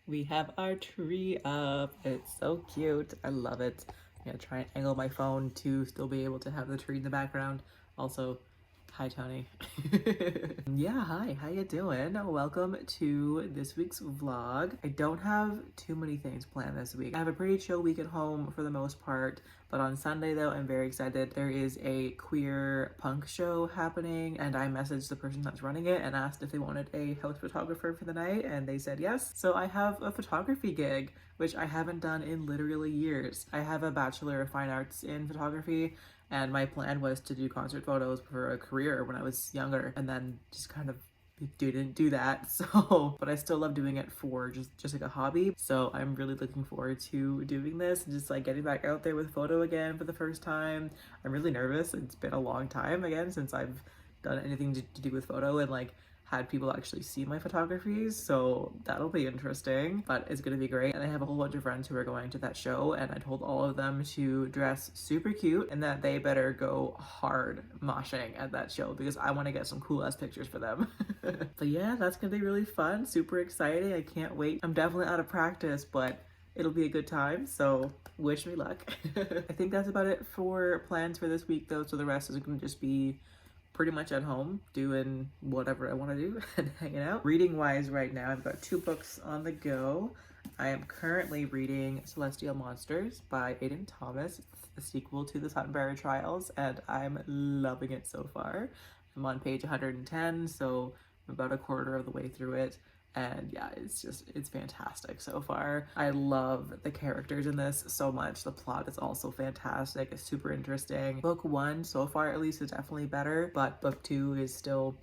We have our tree up. It's so cute. I love it. I'm gonna try and angle my phone to still be able to have the tree in the background. Also, hi Tony. Yeah, hi, how you doing? Welcome to this week's vlog. I don't have too many things planned this week. I have a pretty chill week at home for the most part, but on Sunday though, I'm very excited. There is a queer punk show happening, and I messaged the person that's running it and asked if they wanted a house photographer for the night, and they said yes. So I have a photography gig, which I haven't done in literally years. I have a Bachelor of Fine Arts in photography, and my plan was to do concert photos for a career when I was younger, and then just kind of didn't do that. So, but I still love doing it for just like a hobby. So I'm really looking forward to doing this and just like getting back out there with photo again for the first time. I'm really nervous. It's been a long time again since I've done anything to do with photo and like had people actually see my photographies, so that'll be interesting, but it's gonna be great. And I have a whole bunch of friends who are going to that show, and I told all of them to dress super cute and that they better go hard moshing at that show because I want to get some cool ass pictures for them. But yeah, that's gonna be really fun, super exciting. I can't wait. I'm definitely out of practice, but it'll be a good time, so wish me luck. I think that's about it for plans for this week though, so the rest is gonna just be pretty much at home doing whatever I want to do and hanging out. Reading wise right now, I've got 2 books on the go. I am currently reading Celestial Monsters by Aiden Thomas. It's a sequel to the Suttonbury Trials, and I'm loving it so far. I'm on page 110, so I'm about a quarter of the way through it. And yeah, it's fantastic so far. I love the characters in this so much. The plot is also fantastic. It's super interesting. Book 1 so far at least is definitely better, but book 2 is still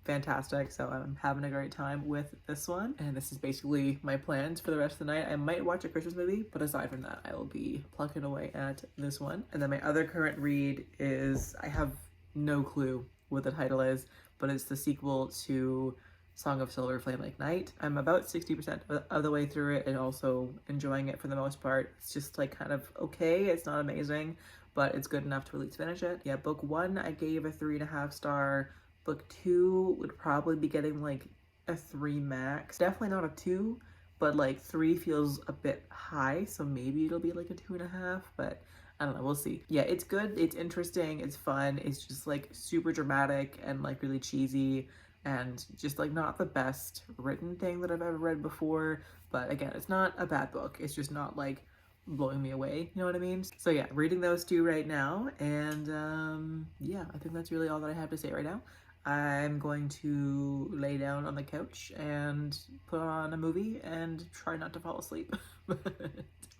fantastic, so I'm having a great time with this one. And this is basically my plans for the rest of the night. I might watch a Christmas movie, but aside from that, I will be plucking away at this one. And then my other current read is, I have no clue what the title is, but it's the sequel to Song of Silver Flame Like Night. I'm about 60% of the way through it and also enjoying it for the most part. It's just like kind of okay. It's not amazing, but it's good enough to at least finish it. Yeah, book 1 I gave a 3.5 star. Book 2 would probably be getting like a 3 max. Definitely not a 2, but like 3 feels a bit high, so maybe it'll be like a 2.5, but I don't know, we'll see. Yeah, it's good, it's interesting, it's fun, it's just like super dramatic and like really cheesy, and just like not the best written thing that I've ever read before, but again, it's not a bad book. It's just not like blowing me away, you know what I mean? So yeah, reading those 2 right now, and yeah, I think that's really all that I have to say right now. I'm going to lay down on the couch and put on a movie and try not to fall asleep.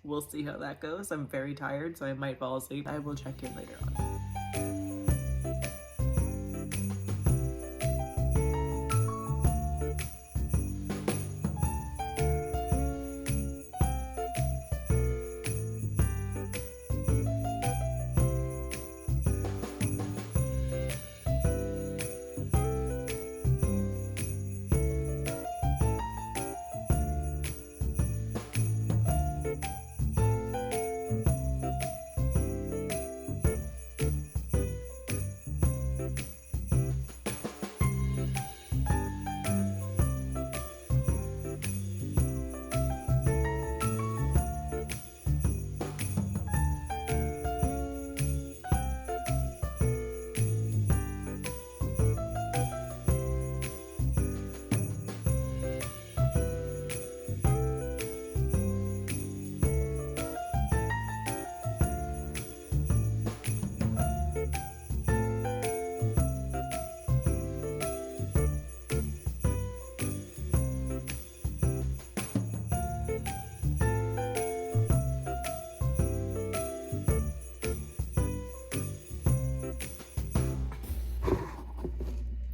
We'll see how that goes. I'm very tired, so I might fall asleep. I will check in later on.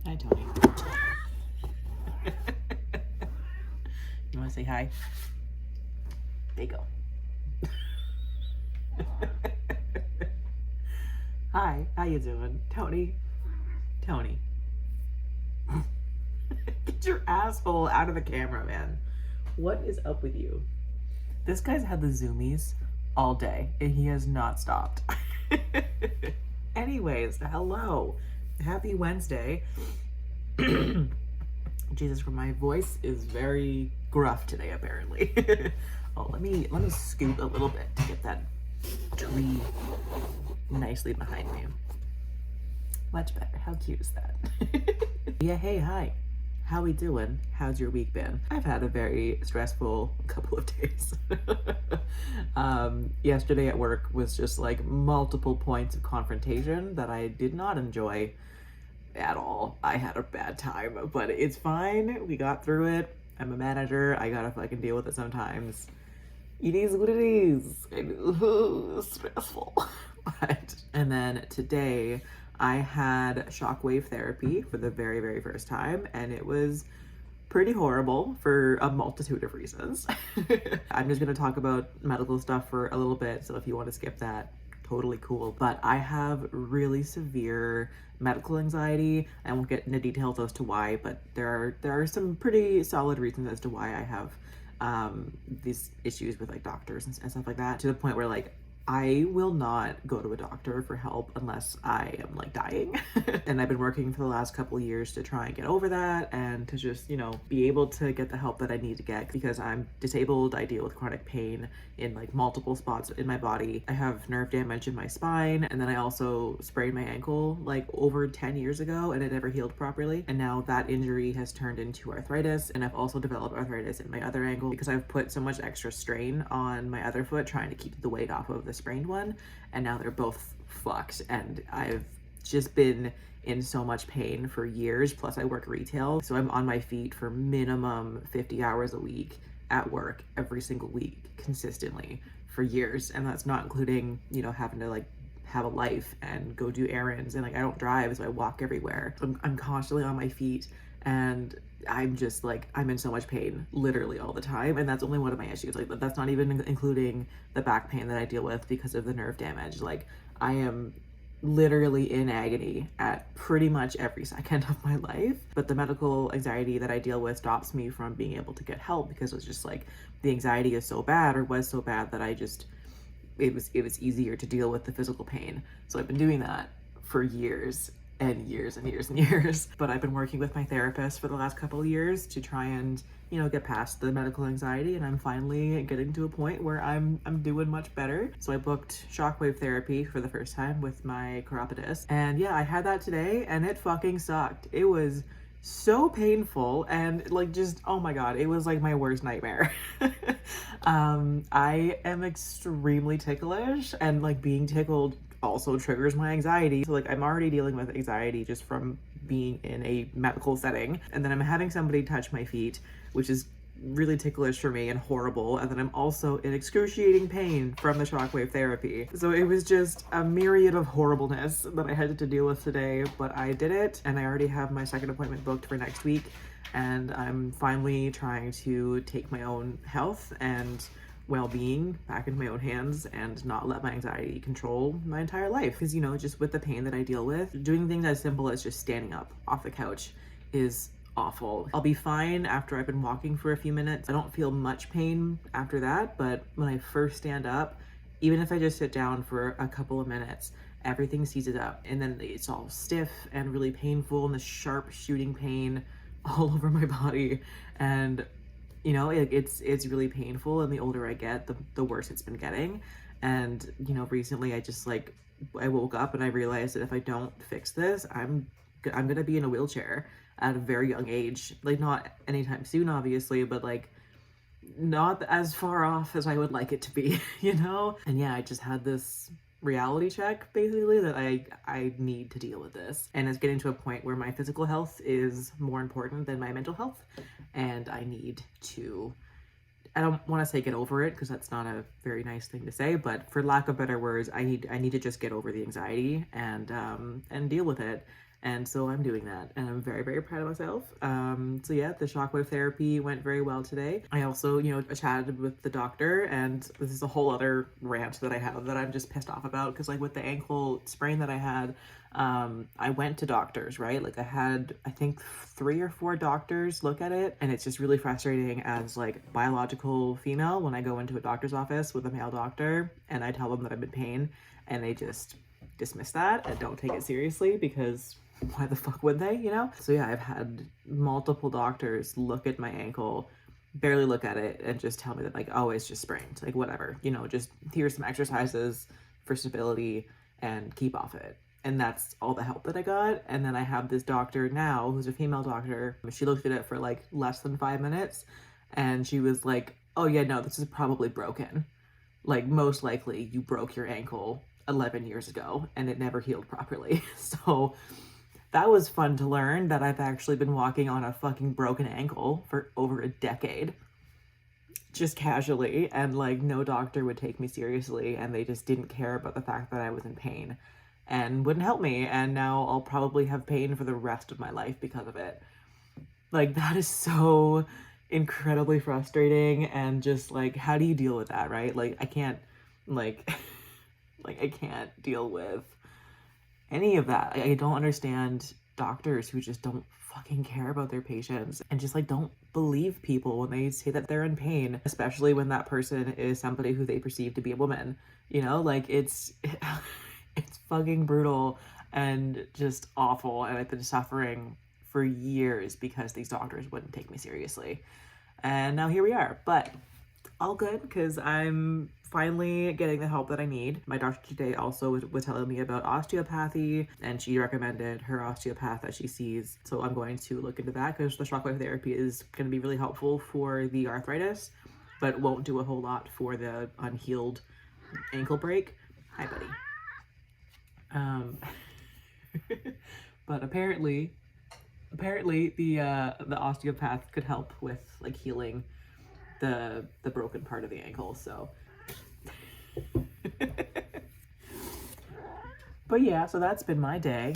Hi, Tony. You want to say hi? There you go. Hi, how you doing? Tony? Tony. Get your asshole out of the camera, man. What is up with you? This guy's had the zoomies all day, and he has not stopped. Anyways, hello. Happy Wednesday. Jesus, my voice is very gruff today, apparently. Oh, let me scoot a little bit to get that tree nicely behind me. Much better. How cute is that? Yeah, hey, hi. How we doing? How's your week been? I've had a very stressful couple of days. Yesterday at work was just like multiple points of confrontation that I did not enjoy at all. I had a bad time, but it's fine. We got through it. I'm a manager. I gotta fucking deal with it sometimes. It is what it is. It's stressful. And then today I had shockwave therapy for the very, very first time, and it was pretty horrible for a multitude of reasons. I'm just gonna talk about medical stuff for a little bit, so if you want to skip that, totally cool. But I have really severe medical anxiety. I won't get into details as to why, but there are some pretty solid reasons as to why I have these issues with like doctors and stuff like that, to the point where like I will not go to a doctor for help unless I am like dying. And I've been working for the last couple of years to try and get over that and to just, you know, be able to get the help that I need to get, because I'm disabled. I deal with chronic pain in like multiple spots in my body. I have nerve damage in my spine, and then I also sprained my ankle like over 10 years ago and it never healed properly. And now that injury has turned into arthritis, and I've also developed arthritis in my other ankle because I've put so much extra strain on my other foot trying to keep the weight off of the sprained one, and now they're both fucked, and I've just been in so much pain for years. Plus I work retail, so I'm on my feet for minimum 50 hours a week at work every single week consistently for years, and that's not including, you know, having to like have a life and go do errands, and like I don't drive, so I walk everywhere. So I'm constantly on my feet, and I'm just like, I'm in so much pain literally all the time, and that's only one of my issues. Like that's not even including the back pain that I deal with because of the nerve damage. Like I am literally in agony at pretty much every second of my life. But the medical anxiety that I deal with stops me from being able to get help, because it's just like the anxiety is so bad, or was so bad, that I just, it was easier to deal with the physical pain. So I've been doing that for years and years and years and years. But I've been working with my therapist for the last couple of years to try and, you know, get past the medical anxiety, and I'm finally getting to a point where I'm doing much better. So I booked shockwave therapy for the first time with my chiropodist, and yeah, I had that today, and it fucking sucked. It was so painful, and like just, oh my god, it was like my worst nightmare. I am extremely ticklish, and like being tickled also triggers my anxiety. So like I'm already dealing with anxiety just from being in a medical setting, and then I'm having somebody touch my feet, which is really ticklish for me and horrible, and then I'm also in excruciating pain from the shockwave therapy. So it was just a myriad of horribleness that I had to deal with today, but I did it, and I already have my second appointment booked for next week, and I'm finally trying to take my own health and well-being back in my own hands and not let my anxiety control my entire life. Because, you know, just with the pain that I deal with, doing things as simple as just standing up off the couch is awful. I'll be fine after I've been walking for a few minutes. I don't feel much pain after that, but when I first stand up, even if I just sit down for a couple of minutes, everything seizes up, and then it's all stiff and really painful, and the sharp shooting pain all over my body. And you know, it's really painful, and the older I get, the worse it's been getting. And you know, recently I just like, I woke up and I realized that if I don't fix this, I'm gonna be in a wheelchair at a very young age. Like not anytime soon, obviously, but like not as far off as I would like it to be, you know? And yeah, I just had this reality check basically that I need to deal with this, and it's getting to a point where my physical health is more important than my mental health, and I need to, I don't want to say get over it, because that's not a very nice thing to say, but for lack of better words, I need to just get over the anxiety and deal with it. And so I'm doing that, and I'm very, very proud of myself. So yeah, the shockwave therapy went very well today. I also, you know, chatted with the doctor, and this is a whole other rant that I have that I'm just pissed off about, because like with the ankle sprain that I had, I went to doctors, right? Like I had, I think 3 or 4 doctors look at it, and it's just really frustrating as like biological female when I go into a doctor's office with a male doctor and I tell them that I'm in pain, and they just dismiss that and don't take it seriously, because why the fuck would they, you know? So yeah, I've had multiple doctors look at my ankle, barely look at it, and just tell me that like, oh, it's just sprained, like whatever, you know, just here's some exercises for stability and keep off it. And that's all the help that I got. And then I have this doctor now who's a female doctor. She looked at it for like less than 5 minutes and she was like, oh yeah, no, this is probably broken. Like most likely you broke your ankle 11 years ago and it never healed properly. So that was fun to learn that I've actually been walking on a fucking broken ankle for over a decade. Just casually, and like no doctor would take me seriously, and they just didn't care about the fact that I was in pain and wouldn't help me, and now I'll probably have pain for the rest of my life because of it. Like that is so incredibly frustrating, and just like how do you deal with that, right? Like I can't like like I can't deal with any of that. I don't understand doctors who just don't fucking care about their patients and just like don't believe people when they say that they're in pain, especially when that person is somebody who they perceive to be a woman. You know, like it's it's fucking brutal and just awful, and I've been suffering for years because these doctors wouldn't take me seriously. And now here we are. But all good because I'm finally getting the help that I need. My doctor today also was telling me about osteopathy, and she recommended her osteopath that she sees. So I'm going to look into that because the shockwave therapy is going to be really helpful for the arthritis, but won't do a whole lot for the unhealed ankle break. Hi, buddy. But apparently the osteopath could help with like healing the broken part of the ankle. So but yeah, so that's been my day.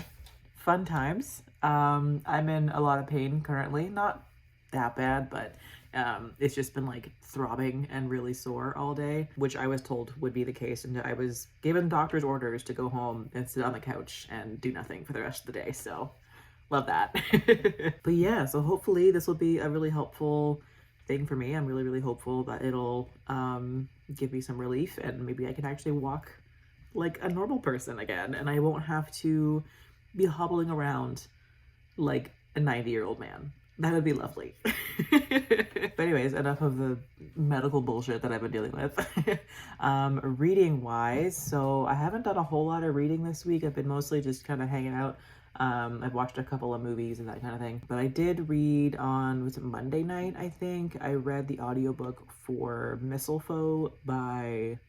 Fun times. I'm in a lot of pain currently, not that bad, but it's just been like throbbing and really sore all day, which I was told would be the case, and I was given doctor's orders to go home and sit on the couch and do nothing for the rest of the day. So love that. But yeah, so hopefully this will be a really helpful thing for me. I'm really hopeful that it'll give me some relief and maybe I can actually walk like a normal person again, and I won't have to be hobbling around like a 90-year-old man. That would be lovely. But anyways, enough of the medical bullshit that I've been dealing with. Reading wise, so I haven't done a whole lot of reading this week. I've been mostly just kind of hanging out. I've watched a couple of movies and that kind of thing. But I did read on, was it Monday night, I think? I read the audiobook for Mistlefoe by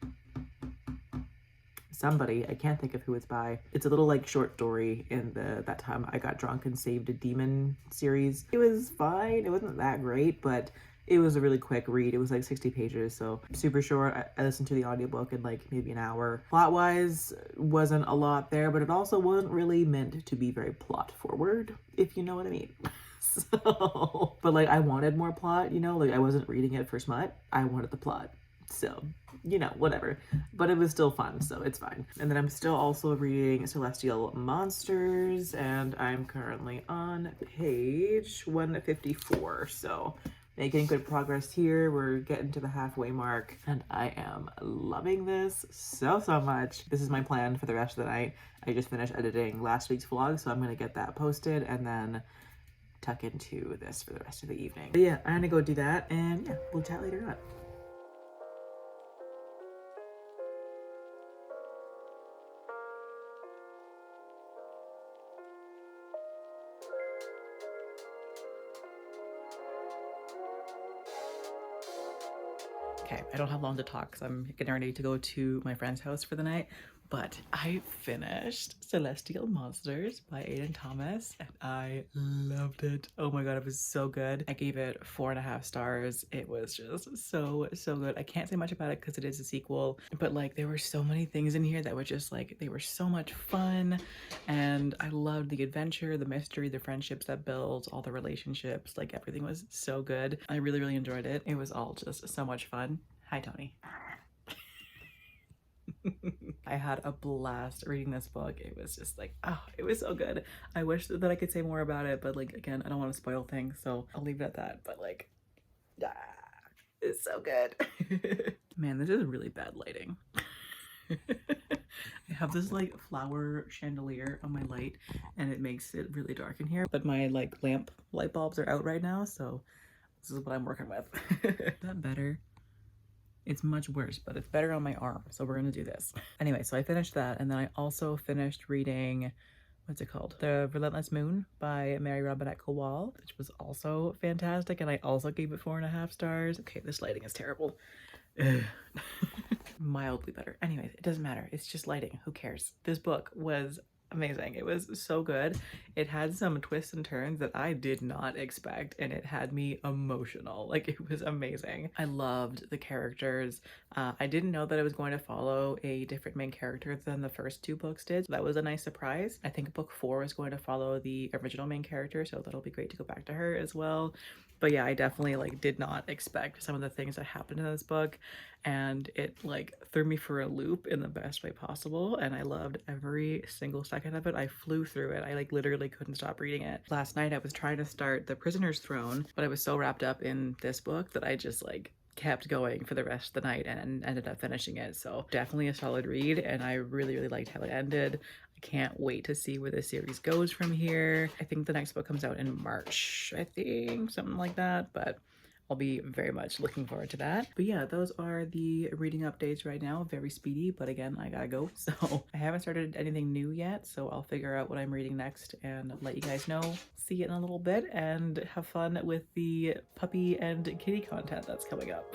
somebody. I can't think of who it's by. It's a little like short story in the That Time I Got Drunk and Saved a Demon series. It was fine. It wasn't that great, but it was a really quick read. It was like 60 pages, so super short. I listened to the audiobook in like maybe an hour. Plot-wise, wasn't a lot there, but it also wasn't really meant to be very plot forward, if you know what I mean. So, but like I wanted more plot, you know, like I wasn't reading it for smut. I wanted the plot. So, you know, whatever. But it was still fun, so it's fine. And then I'm still also reading Celestial Monsters, and I'm currently on page 154. So making good progress here. We're getting to the halfway mark, and I am loving this so much. This is my plan for the rest of the night. I just finished editing last week's vlog, so I'm gonna get that posted and then tuck into this for the rest of the evening. But yeah, I'm gonna go do that, and yeah, we'll chat later on. Okay, I don't have long to talk because I'm getting ready to go to my friend's house for the night, but I finished Celestial Monsters by Aiden Thomas and I loved it. Oh my god, it was so good. I gave it 4.5 stars. It was just so good. I can't say much about it because it is a sequel, but like there were so many things in here that were just like, they were so much fun, and I loved the adventure, the mystery, the friendships that built, all the relationships, like everything was so good. I really enjoyed it. It was all just so much fun. Hi, Tony. I had a blast reading this book. It was just like, oh, it was so good. I wish that I could say more about it, but like, again, I don't want to spoil things, so I'll leave it at that. But like, it's so good. Man, this is really bad lighting. I have this like flower chandelier on my light and it makes it really dark in here, but my like light bulbs are out right now, so this is what I'm working with. Is that better? It's much worse, but it's better on my arm, so we're gonna do this. Anyway, so I finished that, and then I also finished reading, what's it called? The Relentless Moon by Robinette Kowal, which was also fantastic, and I also gave it 4.5 stars. Okay, this lighting is terrible. Mildly better. Anyways, it doesn't matter. It's just lighting. Who cares? This book was amazing. It was so good. It had some twists and turns that I did not expect, and it had me emotional. Like, it was amazing. I loved the characters. I didn't know that I was going to follow a different main character than the first 2 books did, so that was a nice surprise. I think book 4 is going to follow the original main character, so that'll be great to go back to her as well. But yeah, I definitely like did not expect some of the things that happened in this book, and it like threw me for a loop in the best way possible, and I loved every single second of it. I flew through it. I like literally couldn't stop reading it. Last night I was trying to start The Prisoner's Throne, but I was so wrapped up in this book that I just like kept going for the rest of the night and ended up finishing it. So definitely a solid read, and I really liked how it ended. I can't wait to see where the series goes from here. I think the next book comes out in March, I think, something like that, but I'll be very much looking forward to that. But yeah, those are the reading updates right now. Very speedy, but again, I gotta go. So I haven't started anything new yet, so I'll figure out what I'm reading next and let you guys know. See you in a little bit and have fun with the puppy and kitty content that's coming up.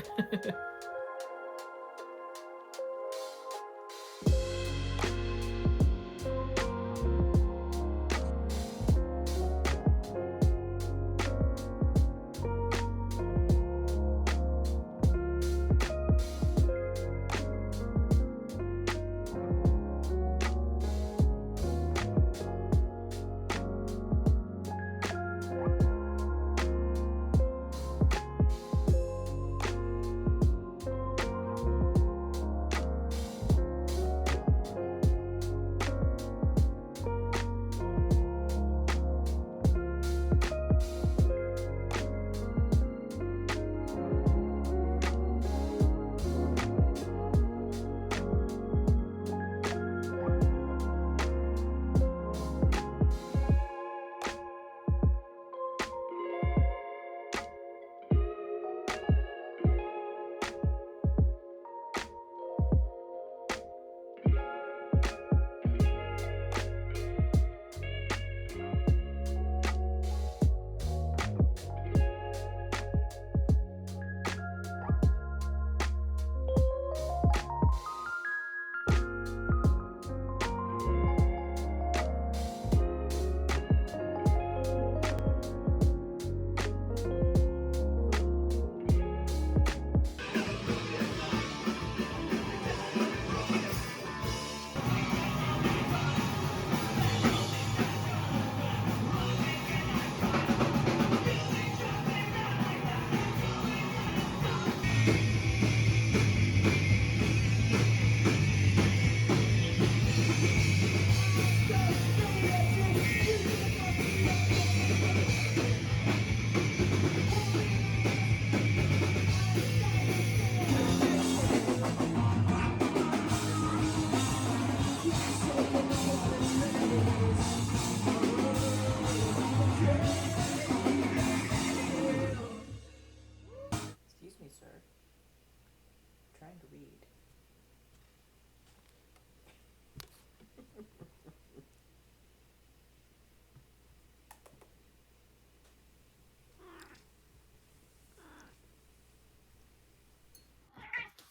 Excuse me, sir. I'm trying to read.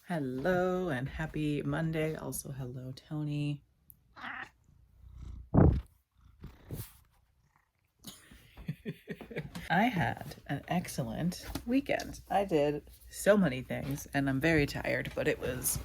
Hello and happy Monday. Also, hello, Tony. I had an excellent weekend. I did so many things and I'm very tired, but it was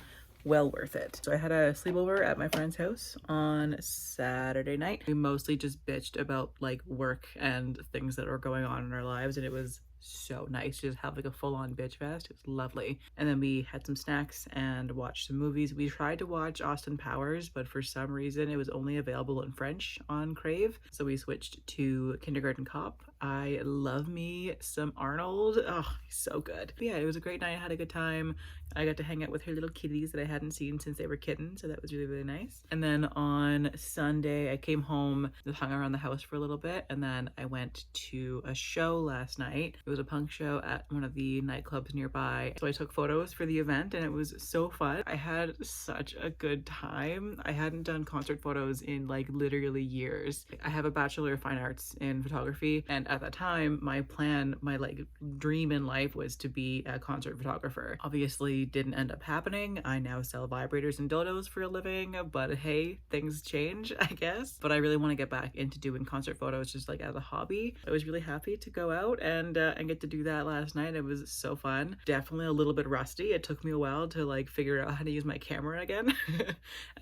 well worth it. So I had a sleepover at my friend's house on Saturday night. We mostly just bitched about like work and things that were going on in our lives, and it was so nice to just have like a full-on bitch fest. It was lovely. And then we had some snacks and watched some movies. We tried to watch Austin Powers, but for some reason it was only available in French on Crave, so we switched to Kindergarten Cop. I love me some Arnold. Oh, he's so good. But yeah, it was a great night. I had a good time. I got to hang out with her little kitties that I hadn't seen since they were kittens, so that was really, really nice. And then on Sunday, I came home, just hung around the house for a little bit, and then I went to a show last night. It was a punk show at one of the nightclubs nearby. So I took photos for the event, and it was so fun. I had such a good time. I hadn't done concert photos in like literally years. I have a Bachelor of Fine Arts in photography, and at that time, my plan, my like dream in life was to be a concert photographer. Obviously, didn't end up happening. I now sell vibrators and dildos for a living, but hey, things change, I guess. But I really want to get back into doing concert photos just like as a hobby. I was really happy to go out and get to do that last night. It was so fun. Definitely a little bit rusty. It took me a while to like figure out how to use my camera again.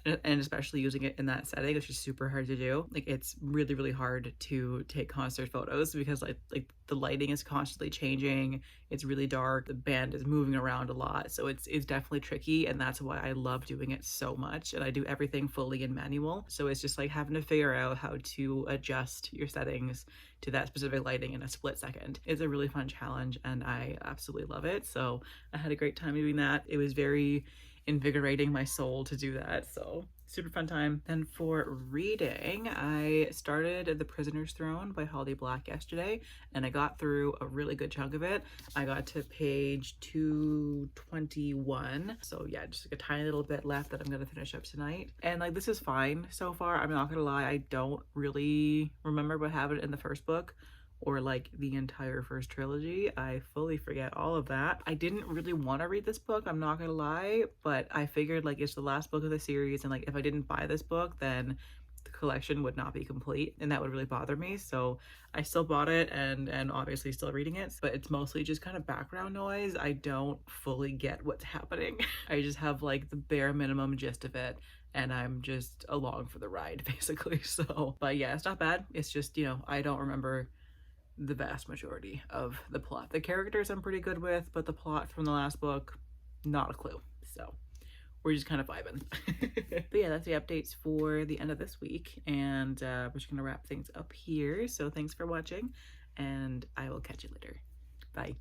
And especially using it in that setting, which is super hard to do. Like it's really, really hard to take concert photos because like the lighting is constantly changing. It's really dark. The band is moving around a lot. So it's definitely tricky, and that's why I love doing it so much. And I do everything fully in manual. So it's just like having to figure out how to adjust your settings to that specific lighting in a split second. It's a really fun challenge and I absolutely love it. So I had a great time doing that. It was very invigorating my soul to do that. So super fun time. And for reading, I started The Prisoner's Throne by Holly Black yesterday, and I got through a really good chunk of it. I got to page 221. So yeah, just like a tiny little bit left that I'm gonna finish up tonight. And like this is fine so far. I'm not gonna lie, I don't really remember what happened in the first book or like the entire first trilogy. I fully forget all of that. I didn't really want to read this book, I'm not gonna lie, but I figured like it's the last book of the series, and like if I didn't buy this book, then the collection would not be complete, and that would really bother me. So I still bought it and obviously still reading it, but it's mostly just kind of background noise. I don't fully get what's happening. I just have like the bare minimum gist of it, and I'm just along for the ride basically. So but yeah, it's not bad. It's just, you know, I don't remember the vast majority of the plot. The characters I'm pretty good with, but the plot from the last book, not a clue. So we're just kind of vibing. But yeah, that's the updates for the end of this week, and we're just gonna wrap things up here. So thanks for watching, and I will catch you later. Bye.